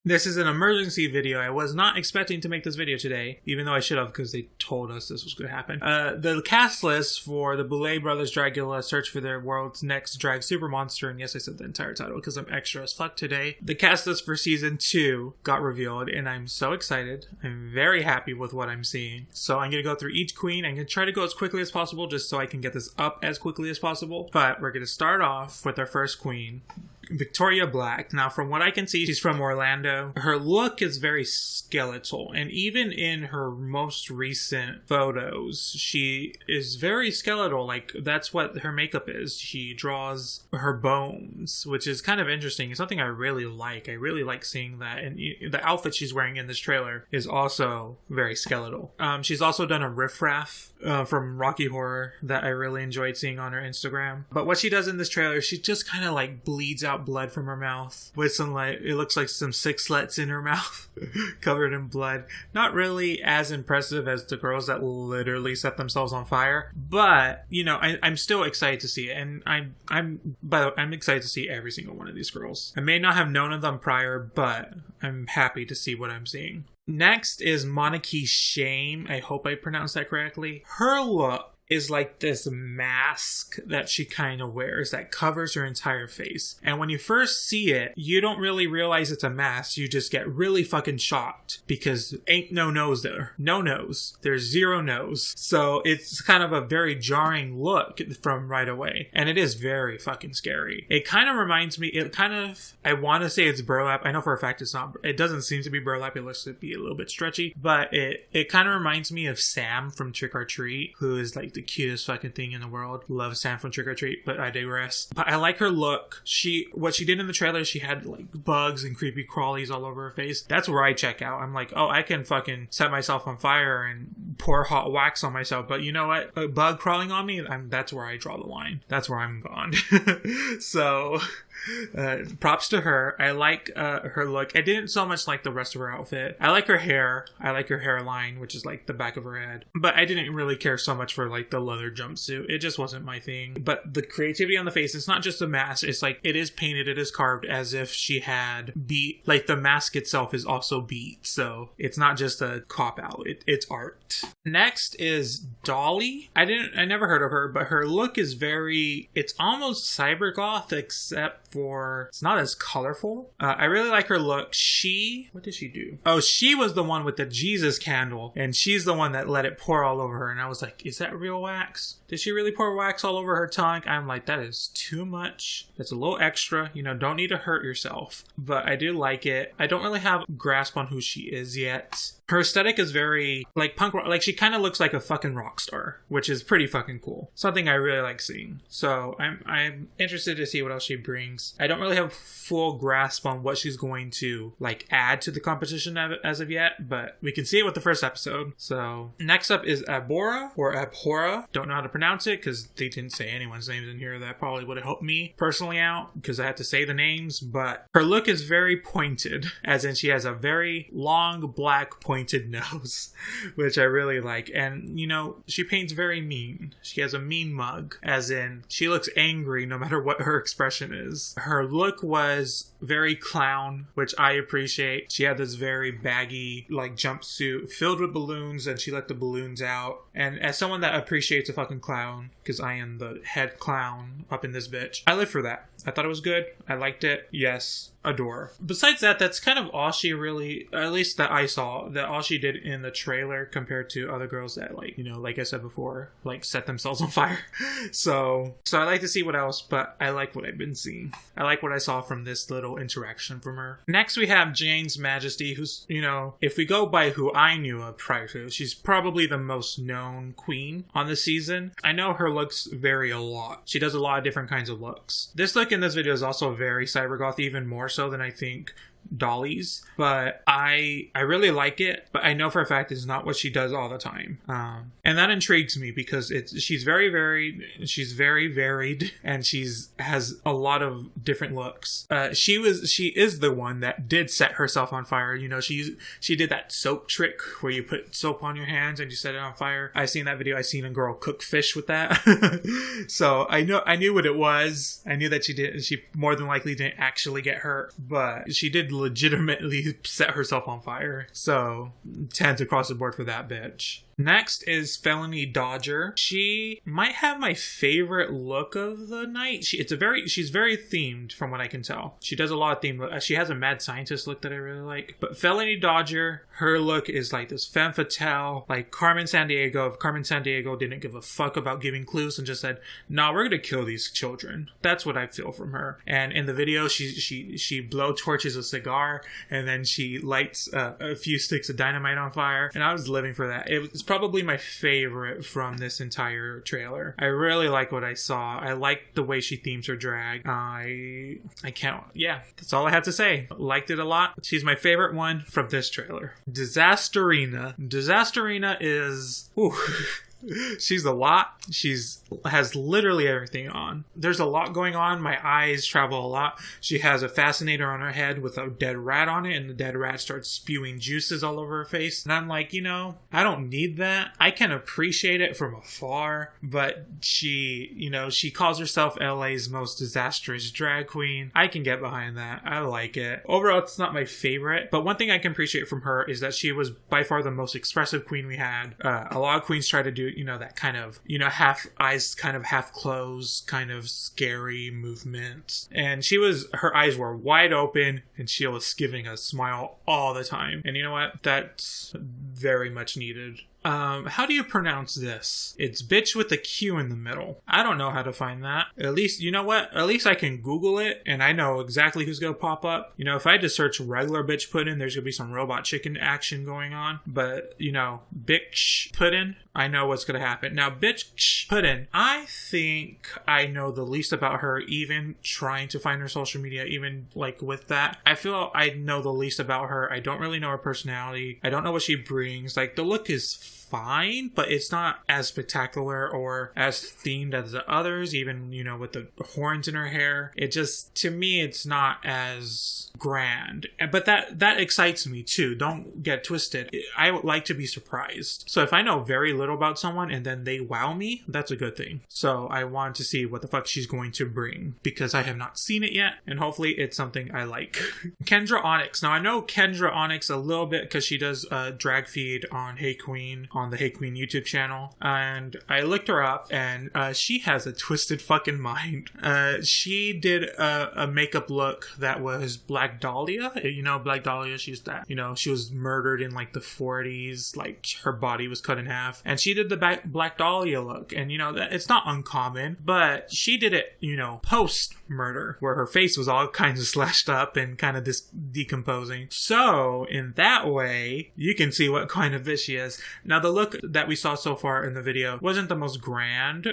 This is an emergency video. I was not expecting to make this video today, even though I should have because they told us this was going to happen. The cast list for the Boulet Brothers DRAGULA search for their world's next drag supermonster, and yes, I said the entire title because I'm extra as fuck today. The cast list for season 2 got revealed, and I'm so excited. I'm very happy with what I'm seeing. So I'm going to go through each queen. I'm going to try to go as quickly as possible just so I can get this up as quickly as possible. But we're going to start off with our first queen, Victoria Black. Now, from what I can see, she's from Orlando. Her look is very skeletal, and even in her most recent photos, she is very skeletal. Like, that's what her makeup is. She draws her bones, which is kind of interesting. It's something I really like. I really like seeing that, and the outfit she's wearing in this trailer is also very skeletal. She's also done a riffraff from Rocky Horror that I really enjoyed seeing on her Instagram. But what she does in this trailer, she just kind of like bleeds out blood from her mouth with some, like, it looks like some six slits in her mouth covered in blood. Not really as impressive as the girls that literally set themselves on fire, but you know, I'm still excited to see it, and I'm excited to see every single one of these girls. I may not have known of them prior, but I'm happy to see what I'm seeing. Next is Monarchy Shame. I hope I pronounced that correctly. Her look is like this mask that she kind of wears that covers her entire face. And when you first see it, you don't really realize it's a mask. You just get really fucking shocked because ain't no nose there. No nose. There's zero nose. So it's kind of a very jarring look from right away. And it is very fucking scary. It kind of reminds me, I want to say it's burlap. I know for a fact it's not. It doesn't seem to be burlap. It looks to be a little bit stretchy. But it kind of reminds me of Sam from Trick or Treat, who is like the cutest fucking thing in the world. Love Sam from Trick or Treat, but I digress. But I like her look. What she did in the trailer, she had like bugs and creepy crawlies all over her face. That's where I check out. I'm like, oh, I can fucking set myself on fire and pour hot wax on myself. But you know what? A bug crawling on me, that's where I draw the line. That's where I'm gone. So props to her. I like her look. I didn't so much like the rest of her outfit. I like her hair. I like her hairline, which is like the back of her head. But I didn't really care so much for like the leather jumpsuit. It just wasn't my thing. But the creativity on the face, it's not just a mask. It's like, it is painted, it is carved as if she had beat, like the mask itself is also beat. So it's not just a cop out. It's art. Next is Dolly. I never heard of her, but her look is it's almost cyber goth, except for it's not as colorful. I really like her look. What did she do? Oh, she was the one with the Jesus candle, and she's the one that let it pour all over her. And I was like, is that real wax? Did she really pour wax all over her tongue? I'm like, that is too much. That's a little extra. You know, don't need to hurt yourself. But I do like it. I don't really have a grasp on who she is yet. Her aesthetic is very like punk rock. Like, she kind of looks like a fucking rock star, which is pretty fucking cool. Something I really like seeing. So I'm interested to see what else she brings. I don't really have full grasp on what she's going to like add to the competition as of yet, but we can see it with the first episode. So next up is Abhora or Abhora. Don't know how to pronounce it because they didn't say anyone's names in here. That probably would have helped me personally out because I had to say the names. But her look is very pointed, as in she has a very long black pointed nose, which I really like. And you know, she paints very mean. She has a mean mug, as in she looks angry no matter what her expression is. Her look was very clown, which I appreciate. She had this very baggy like jumpsuit filled with balloons, and she let the balloons out. And as someone that appreciates a fucking clown, because I am the head clown up in this bitch, I live for that. I thought it was good. I liked it. Yes, adore. Besides that, that's kind of all she really, at least that I saw, that all she did in the trailer compared to other girls that, like, you know, like I said before, like set themselves on fire. So I like to see what else, but I like what I've been seeing. I like what I saw from this little interaction from her. Next we have Jane's Majesty, who's, you know, if we go by who I knew of prior to, she's probably the most known queen on the season. I know her looks vary a lot. She does a lot of different kinds of looks. This look in this video is also very cybergoth, even more so than I think Dolly's, but I really like it, but I know for a fact it's not what she does all the time, and that intrigues me because she's very varied, and has a lot of different looks. She is the one that did set herself on fire. You know, she did that soap trick where you put soap on your hands and you set it on fire. I've seen that video. I've seen a girl cook fish with that. So I knew what it was. I knew that she more than likely didn't actually get hurt, but she did did legitimately set herself on fire. So 10s across the board for that bitch. Next is Felony Dodger. She might have my favorite look of the night. She's very themed from what I can tell. She does a lot of theme. She has a mad scientist look that I really like. But Felony Dodger, her look is like this femme fatale, like Carmen Sandiego. If Carmen Sandiego didn't give a fuck about giving clues and just said, "Nah, we're gonna kill these children." That's what I feel from her. And in the video, she blow torches a cigar and then she lights a few sticks of dynamite on fire. And I was living for that. It's probably my favorite from this entire trailer. I really like what I saw. I like the way she themes her drag. I can't, yeah, that's all I have to say. Liked it a lot. She's my favorite one from this trailer. Disasterina. Disasterina is, ooh. She's a lot. Has literally everything on. There's a lot going on. My eyes travel a lot. She has a fascinator on her head with a dead rat on it, and the dead rat starts spewing juices all over her face. And I'm like, I don't need that. I can appreciate it from afar, but she calls herself LA's most disastrous drag queen. I can get behind that. I like it. Overall, it's not my favorite, but one thing I can appreciate from her is that she was by far the most expressive queen we had. A lot of queens try to do that kind of, half eyes kind of half closed, kind of scary movement. And her eyes were wide open and she was giving a smile all the time. And you know what? That's very much needed. How do you pronounce this? It's bitch with a Q in the middle. I don't know how to find that. At least, you know what? At least I can Google it and I know exactly who's gonna pop up. If I just search regular bitch puddin', there's gonna be some robot chicken action going on. But, bitch puddin', I know what's gonna happen. Now, bitch puddin', I think I know the least about her, even trying to find her social media, even like with that. I feel I know the least about her. I don't really know her personality. I don't know what she brings. Like, the look is fine, but it's not as spectacular or as themed as the others, even, with the horns in her hair. It just, to me, it's not as grand. But that excites me too. Don't get twisted. I would like to be surprised. So if I know very little about someone and then they wow me, that's a good thing. So I want to see what the fuck she's going to bring because I have not seen it yet, and hopefully it's something I like. Kendra Onyx. Now I know Kendra Onyx a little bit because she does a drag feed on Hey Queen, on the Hey Queen YouTube channel, and I looked her up and she has a twisted fucking mind. She did a makeup look that was Black Dahlia. Black Dahlia, she's that, she was murdered in like the 40s, like her body was cut in half, and she did the Black Dahlia look, and it's not uncommon, but she did it, post murder, where her face was all kinds of slashed up and kind of decomposing. So in that way, you can see what kind of bitch she is. Now the look that we saw so far in the video wasn't the most grand.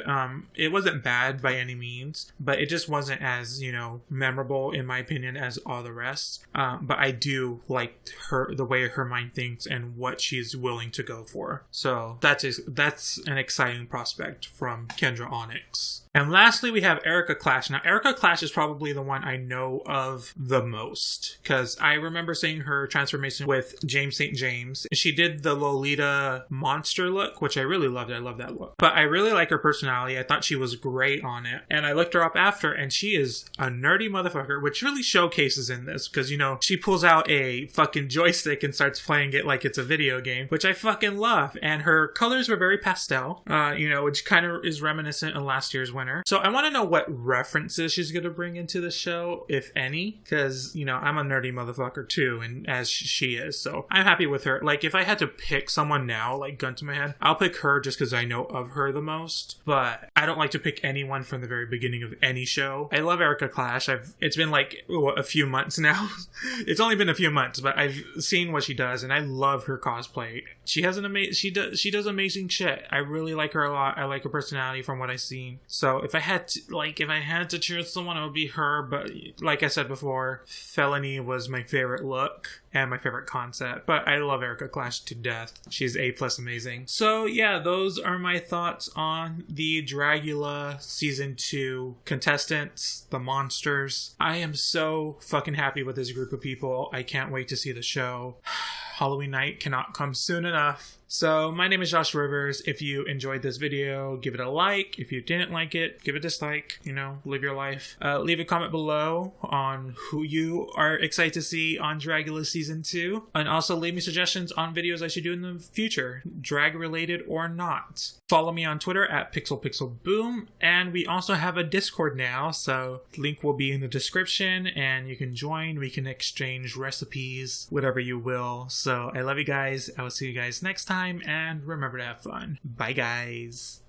It wasn't bad by any means, but it just wasn't as, memorable in my opinion as all the rest. But I do like the way her mind thinks and what she's willing to go for. So that's an exciting prospect from Kendra Onyx. And lastly, we have Erica Clash. Now, Erica Clash is probably the one I know of the most because I remember seeing her transformation with James St. James. She did the Lolita monster look, which I really loved. I love that look. But I really like her personality. I thought she was great on it. And I looked her up after, and she is a nerdy motherfucker, which really showcases in this because, she pulls out a fucking joystick and starts playing it like it's a video game, which I fucking love. And her colors were very pastel, which kind of is reminiscent of last year's winner. So I want to know what references she's going to bring into the show, if any, because, I'm a nerdy motherfucker too, and as she is, so I'm happy with her. Like, if I had to pick someone now, like gun to my head, I'll pick her just because I know of her the most, but I don't like to pick anyone from the very beginning of any show. I love Erica Clash. It's been like a few months now. It's only been a few months, but I've seen what she does, and I love her cosplay. She has she does amazing shit. I really like her a lot. I like her personality from what I've seen. So if I had to choose someone, it would be her. But like I said before, Felony was my favorite look and my favorite concept. But I love Erica Clash to death. She's A+ amazing. So yeah, those are my thoughts on the Dragula Season 2 contestants, the monsters. I am so fucking happy with this group of people. I can't wait to see the show. Halloween night cannot come soon enough. So my name is Josh Rivers. If you enjoyed this video, give it a like. If you didn't like it, give it a dislike. You know, live your life. Leave a comment below on who you are excited to see on Dragula Season 2. And also leave me suggestions on videos I should do in the future, drag related or not. Follow me on Twitter at PixelPixelBoom. And we also have a Discord now, so link will be in the description and you can join. We can exchange recipes, whatever you will. So I love you guys. I will see you guys next time, and remember to have fun. Bye guys.